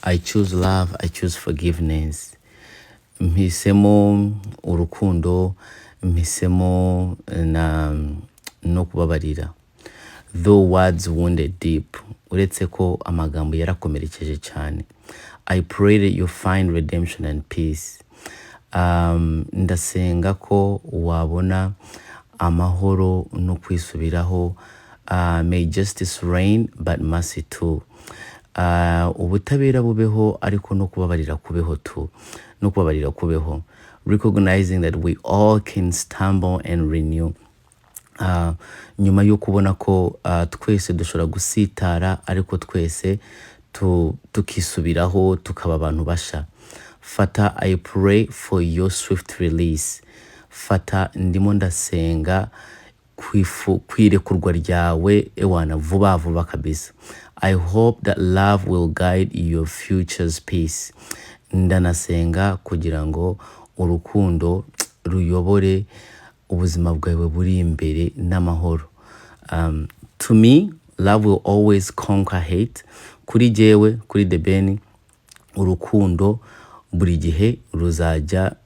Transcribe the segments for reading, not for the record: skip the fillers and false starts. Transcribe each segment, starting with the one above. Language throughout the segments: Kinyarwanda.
I choose love, I choose forgiveness. Mpisemo urukundo, mpisemo no kubabarira. Though words wounded deep, uretse ko amagambo yarakomerekeje cyane. I pray that you find redemption and peace. Ndasenga ko wabona amahoro no kwisubiraho. May justice reign, but mercy too. Ubutabera bubeho ariko no kubabarira kubeho tu. No kubabarira kubeho. Recognizing that we all can stumble and renew. Nyuma yo kubona ko twese dushobora gusitara ariko twese tukisubiraho tukaba abantu basha. Fata, I pray for your swift release. Fata, ndimo ndasenga kwirekurwa ryawe ewana vuba vuba kabisa. I hope that love will guide your future's peace. Ndanasenga kugira ngo urukundo ruyobore ubuzima bwawe buri imbere n'amahoro. To me, love will always conquer hate. Kuri jewe, kuri debeni, urukundo buri gihe ruzajya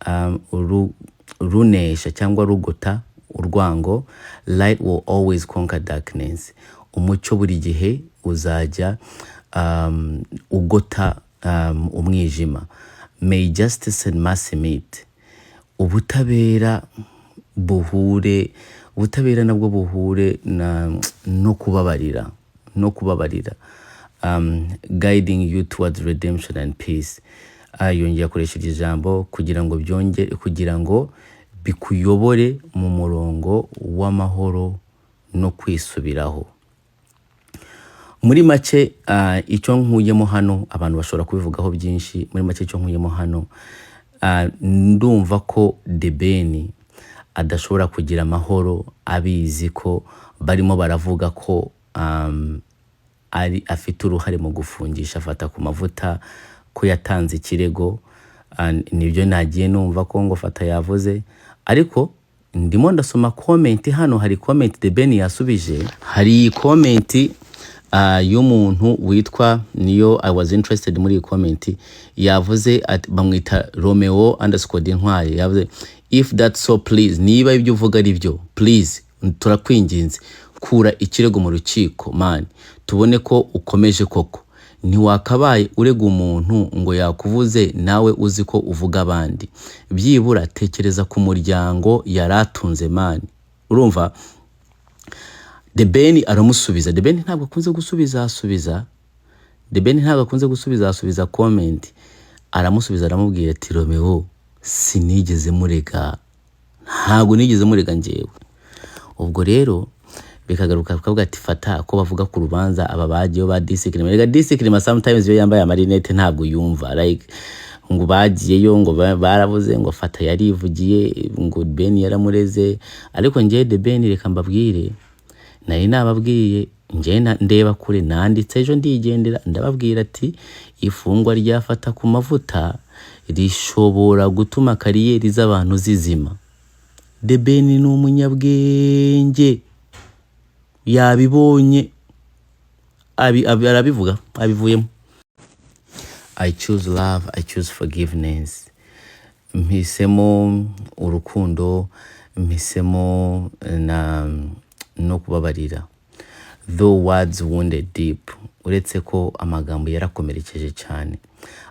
runesha cyangwa rugota urwango. Light will always conquer darkness. Umucyo buri gihe uzajya ugota umwijima. May justice and mercy meet. Ubutabera nabwo buhure no kubabarira. Guiding you towards redemption and peace. Yongera akoresheje ijambo kugira ngo bikuyobore mu murongo w'amahoro no kwisubiraho. Muri make icyo nkuyemo hano, abantu bashobora kubivugaho byinshi. Muri make icyo nkuyemo hano, ndumva ko debeni adashobora kugira amahoro abizi ko barimo baravuga ko ari afite uruhare mu gufungisha Fatakumavuta, ko yatanze ikirego. Nibyo nagiye numva ko ngo Fata yavuze, ariko ndimo ndasoma comment hano. Hari comment debeni yasubije. Hari comment y'umuntu witwa niyo I was interested muri iyi comment. Yavuze bamwita Romeo_Intwari. Yavuze, if that's so, please, niba ibyo uvuga ari byo, please turakwinginze kura ikirego mu rukiko man, tubone ko ukomeje koko. Ntiwakabaye urega umuntu ngo yakuvuze nawe uzi ko uvuga abandi. Byibura tekereza ku muryango yaratunze man. Urumva? Debeni aramusubiza. Debeni ntabwo akunze gusubiza comment. Aramusubiza aramubwira ati, Romeo, sinigeze murega, ntabwo nigeze murega njyewe. Ubwo rero bikagaruka kavuga ati Fata ko bavuga ku rubanza aba bagiye ba discipline. Rega discipline sometimes yo yambaye amarinete ntabwo yumva, like ngo bagiyeyo ngo baravuze ngo Fata yarivugiye ngo Beni yaramureze. Ariko njye Debeni reka mbabwire, nari nababwiye njye ndeba kure, nanditse ejo ndigendera ndababwira ati ifungwa rya Fatakumavuta rishobora gutuma kariyeri z'abantu zizima. Debeni ni umunyabwenge, yabibonye arabivuga, abivuyemo. I choose love, I choose forgiveness. Mpisemo urukundo, mpisemo no kubabarira. Though words wounded deep, uretse ko amagambo yarakomerekeje cyane.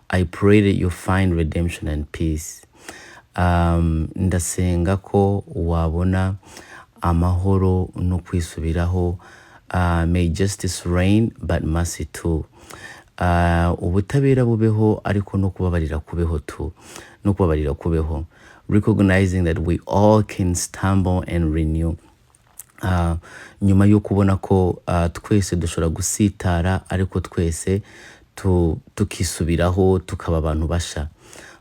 I pray that you find redemption and peace. Ndasenga ko wabona amahoro no kwisubiraho. May justice reign, but mercy too. Ubutabera bubeho ariko no kubabarira kubeho tu. No kubabarira kubeho. Recognizing that we all can stumble and renew. Nyuma yo kubona ko twese dushobora gusitara ariko twese tukisubiraho tukaba abantu basha.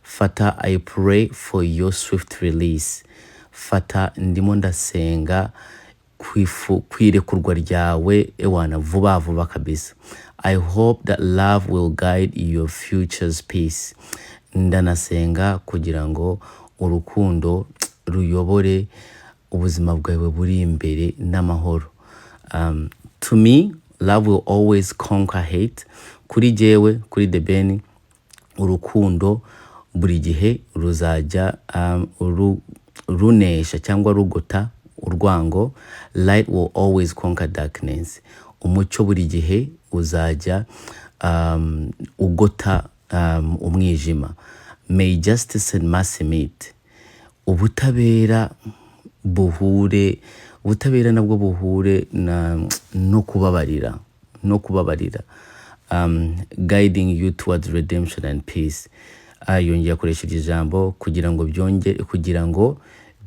Fata, I pray for your swift release. Fata, ndimo ndasenga kwirekurwa ryawe ewana vuba vuba kabisa. I hope that love will guide your future's peace. Ndanasenga kugira ngo urukundo ruyobore ubuzima bwawe buri imbere n'amahoro. To me, love will always conquer hate. Kuri jewe, kuri debeni, urukundo buri gihe ruzajya runesha cyangwa rugota urwango. Light will always conquer darkness. Umucyo buri gihe uzajya ugota umwijima. May justice and mercy meet. Ubutabera nabwo buhure no kubabarira, guiding you towards redemption and peace. Yongeye akoresha ijambo kugira ngo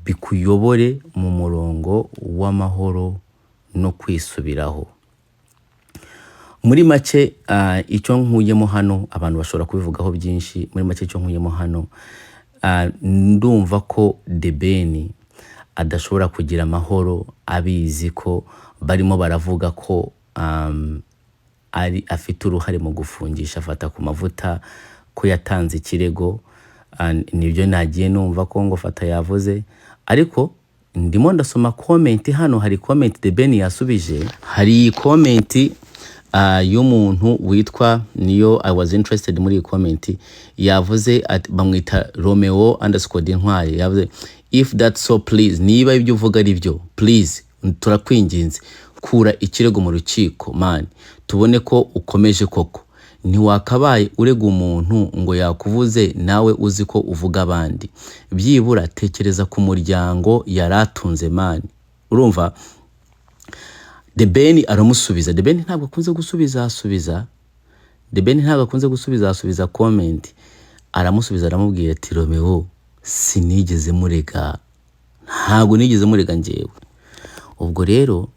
bikuyobore mu murongo w'amahoro no kwisubiraho. Muri make icyo nkuyemo hano, abantu bashobora kubivugaho byinshi. Muri make icyo nkuyemo hano, ndumva ko The Ben adashobora kugira amahoro abizi ko barimo baravuga ko ari afite uruhare mu gufungisha Fatakumavuta, ko yatanze ikirego. Nibyo nagiye numva ko ngo Fata yavuze, ariko ndimo ndasoma comment hano. Hari comment The Ben yasubije, hari comment y'umuntu witwa niyo I was interested muri iyi comment. Yavuze bamwita Romeo_Intwari. Yavuze if that's so, please, niba ibyo uvuga ari byo, please turakwinginze kura ikirego mu rukiko man, tubone ko ukomeje koko. Ntiwakabaye urega umuntu ngo yakuvuze nawe uzi ko uvuga abandi. Byibura tekereza ku muryango yaratunze man. Urumva? The Ben aramusubiza. The Ben ntabwo akunze gusubiza comment. Aramusubiza aramubwira ati Romeo, sinigeze murega, ntabwo nigeze murega njyewe. Ubwo rero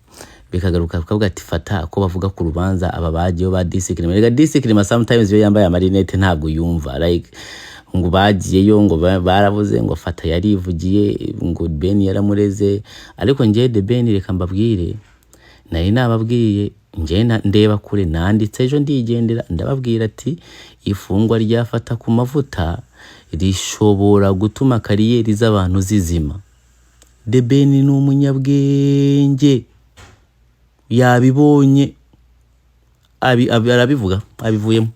bikagaruka kuvuga ati Fata ko bavuga ku rubanza aba bagiye ba discipline. Rega discipline sometimes yo yambaye amarinete ntabwo yumva, like ngo bagiyeyo ngo baravuze ngo Fata yarivugiye ngo Ben yaramureze. Ariko njye The Ben reka mbabwire, nari nababwiye njye ndeba kure, nanditse ejo ndigendera ndababwira ati ifungwa rya Fatakumavuta rishobora gutuma kariyeri z'abantu zizima. The Ben ni umunyabwenge, yabibonye arabivuga, abivuyemo.